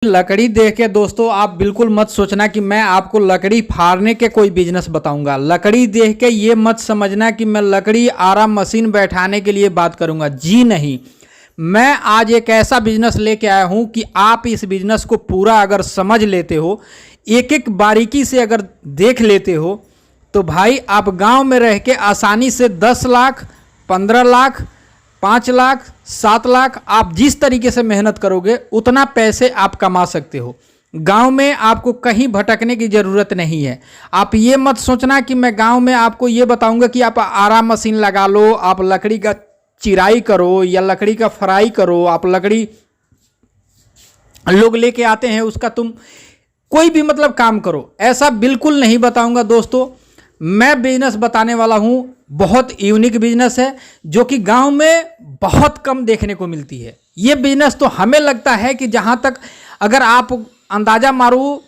लकड़ी देख के दोस्तों आप बिल्कुल मत सोचना कि मैं आपको लकड़ी फाड़ने के कोई बिजनेस बताऊंगा। लकड़ी देख के ये मत समझना कि मैं लकड़ी आराम मशीन बैठाने के लिए बात करूंगा। जी नहीं, मैं आज एक ऐसा बिजनेस लेके आया हूं कि आप इस बिजनेस को पूरा अगर समझ लेते हो, एक एक बारीकी से अगर देख लेते हो, तो भाई आप गांव में रह के आसानी से 10 लाख, 15 लाख, 5 लाख, 7 लाख, आप जिस तरीके से मेहनत करोगे उतना पैसे आप कमा सकते हो। गांव में आपको कहीं भटकने की ज़रूरत नहीं है। आप ये मत सोचना कि मैं गांव में आपको ये बताऊंगा कि आप आराम मशीन लगा लो, आप लकड़ी का चिराई करो या लकड़ी का फ्राई करो, आप लकड़ी लोग लेके आते हैं उसका तुम कोई भी मतलब काम करो, ऐसा बिल्कुल नहीं बताऊंगा दोस्तों। मैं बिजनेस बताने वाला हूं, बहुत यूनिक बिजनेस है जो कि गांव में बहुत कम देखने को मिलती है। ये बिजनेस तो हमें लगता है कि जहां तक अगर आप अंदाज़ा मारो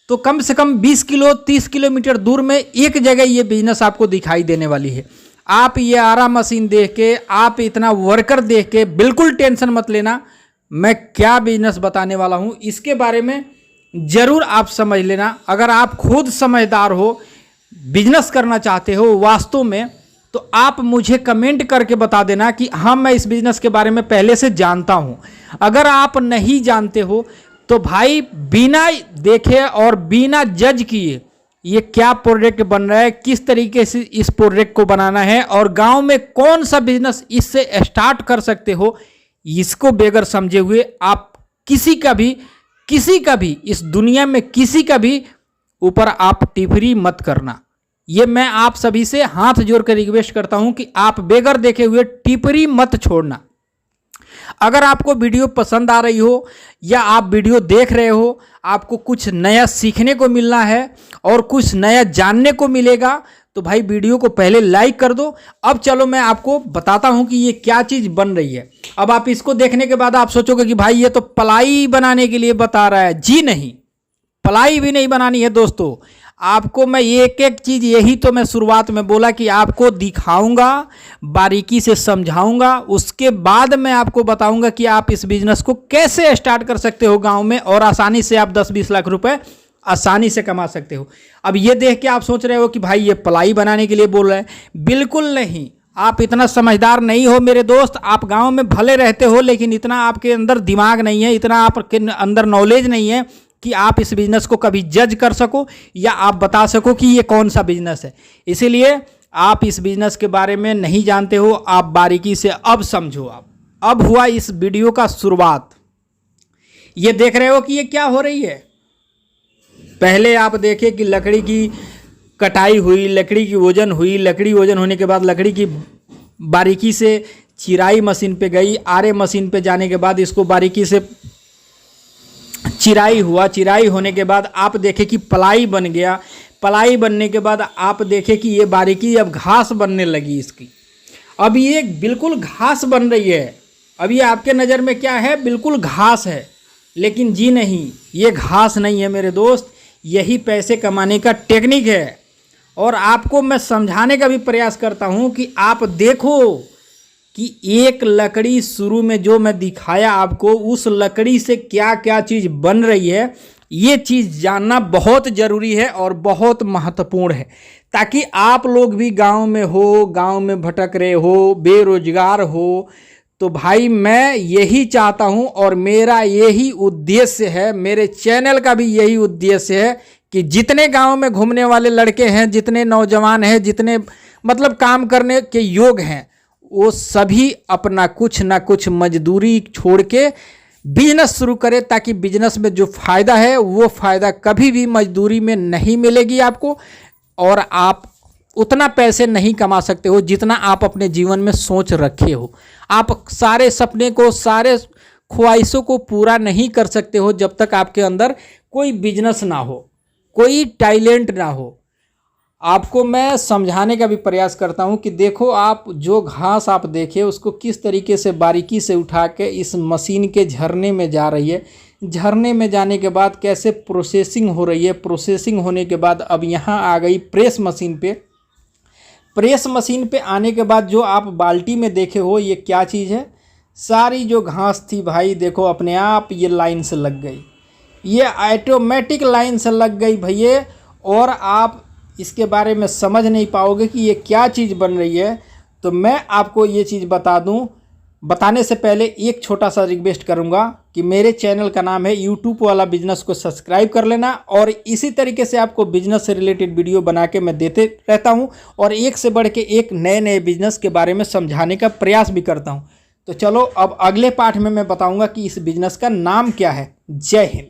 तो कम से कम 20 किलो 30 किलोमीटर दूर में एक जगह ये बिजनेस आपको दिखाई देने वाली है। आप ये आराम मशीन देख के, आप इतना वर्कर देख के बिल्कुल टेंशन मत लेना। मैं क्या बिजनेस बताने वाला हूँ इसके बारे में ज़रूर आप समझ लेना। अगर आप खुद समझदार हो, बिजनेस करना चाहते हो वास्तव में, तो आप मुझे कमेंट करके बता देना कि हाँ मैं इस बिजनेस के बारे में पहले से जानता हूँ। अगर आप नहीं जानते हो तो भाई बिना देखे और बिना जज किए ये क्या प्रोडक्ट बन रहा है, किस तरीके से इस प्रोडक्ट को बनाना है और गांव में कौन सा बिजनेस इससे स्टार्ट कर सकते हो, इसको बगैर समझे हुए आप किसी का भी इस दुनिया में किसी का भी ऊपर आप टिप्पणी मत करना। ये मैं आप सभी से हाथ जोड़ कर रिक्वेस्ट करता हूं कि आप बगैर देखे हुए टिप्पणी मत छोड़ना। अगर आपको वीडियो पसंद आ रही हो या आप वीडियो देख रहे हो, आपको कुछ नया सीखने को मिलना है और कुछ नया जानने को मिलेगा, तो भाई वीडियो को पहले लाइक कर दो। अब चलो मैं आपको बताता हूं कि ये क्या चीज़ बन रही है। अब आप इसको देखने के बाद आप सोचोगे कि भाई ये तो पलाई बनाने के लिए बता रहा है। जी नहीं, पलाई भी नहीं बनानी है दोस्तों। आपको मैं एक एक चीज़, यही तो मैं शुरुआत में बोला कि आपको दिखाऊंगा, बारीकी से समझाऊंगा, उसके बाद मैं आपको बताऊंगा कि आप इस बिजनेस को कैसे स्टार्ट कर सकते हो गांव में और आसानी से आप 10-20 लाख रुपए आसानी से कमा सकते हो। अब ये देख के आप सोच रहे हो कि भाई ये पलाई बनाने के लिए बोल रहा है। बिल्कुल नहीं, आप इतना समझदार नहीं हो मेरे दोस्त। आप गाँव में भले रहते हो लेकिन इतना आपके अंदर दिमाग नहीं है, इतना आपके अंदर नॉलेज नहीं है कि आप इस बिजनेस को कभी जज कर सको या आप बता सको कि ये कौन सा बिजनेस है। इसीलिए आप इस बिजनेस के बारे में नहीं जानते हो, आप बारीकी से अब समझो। अब हुआ इस वीडियो का शुरुआत। ये देख रहे हो कि ये क्या हो रही है। पहले आप देखें कि लकड़ी की कटाई हुई, लकड़ी की वजन हुई, लकड़ी वजन होने के बाद लकड़ी की बारीकी से चिराई मशीन पे गई, आरे मशीन पे जाने के बाद इसको बारीकी से चिराई हुआ, चिराई होने के बाद आप देखें कि पलाई बन गया, पलाई बनने के बाद आप देखें कि ये बारीकी अब घास बनने लगी इसकी। अब ये बिल्कुल घास बन रही है। अब ये आपके नज़र में क्या है, बिल्कुल घास है, लेकिन जी नहीं, ये घास नहीं है मेरे दोस्त। यही पैसे कमाने का टेक्निक है और आपको मैं समझाने का भी प्रयास करता हूँ कि आप देखो कि एक लकड़ी शुरू में जो मैं दिखाया आपको, उस लकड़ी से क्या क्या चीज़ बन रही है, ये चीज़ जानना बहुत ज़रूरी है और बहुत महत्वपूर्ण है, ताकि आप लोग भी गांव में हो, गांव में भटक रहे हो, बेरोजगार हो, तो भाई मैं यही चाहता हूं और मेरा यही उद्देश्य है, मेरे चैनल का भी यही उद्देश्य है कि जितने गांव में घूमने वाले लड़के हैं, जितने नौजवान हैं, जितने मतलब काम करने के योग हैं, वो सभी अपना कुछ ना कुछ मजदूरी छोड़ के बिजनेस शुरू करें, ताकि बिजनेस में जो फ़ायदा है वो फ़ायदा कभी भी मजदूरी में नहीं मिलेगी आपको, और आप उतना पैसे नहीं कमा सकते हो जितना आप अपने जीवन में सोच रखे हो। आप सारे सपने को, सारे ख्वाहिशों को पूरा नहीं कर सकते हो जब तक आपके अंदर कोई बिजनेस ना हो, कोई टैलेंट ना हो। आपको मैं समझाने का भी प्रयास करता हूं कि देखो, आप जो घास आप देखे उसको किस तरीके से बारीकी से उठा के इस मशीन के झरने में जा रही है। झरने में जाने के बाद कैसे प्रोसेसिंग हो रही है, प्रोसेसिंग होने के बाद अब यहाँ आ गई प्रेस मशीन पे। प्रेस मशीन पे आने के बाद जो आप बाल्टी में देखे हो, ये क्या चीज़ है, सारी जो घास थी भाई देखो अपने आप ये लाइन से लग गई। ये ऑटोमेटिक लाइन से लग गई भैया, और आप इसके बारे में समझ नहीं पाओगे कि ये क्या चीज़ बन रही है। तो मैं आपको ये चीज़ बता दूं, बताने से पहले एक छोटा सा रिक्वेस्ट करूंगा कि मेरे चैनल का नाम है यूट्यूब वाला बिजनेस, को सब्सक्राइब कर लेना। और इसी तरीके से आपको बिजनेस से रिलेटेड वीडियो बना के मैं देते रहता हूं, और एक से बढ़ के एक नए नए बिजनेस के बारे में समझाने का प्रयास भी करता हूं। तो चलो अब अगले पार्ट में मैं बताऊंगा कि इस बिजनेस का नाम क्या है। जय हिंद।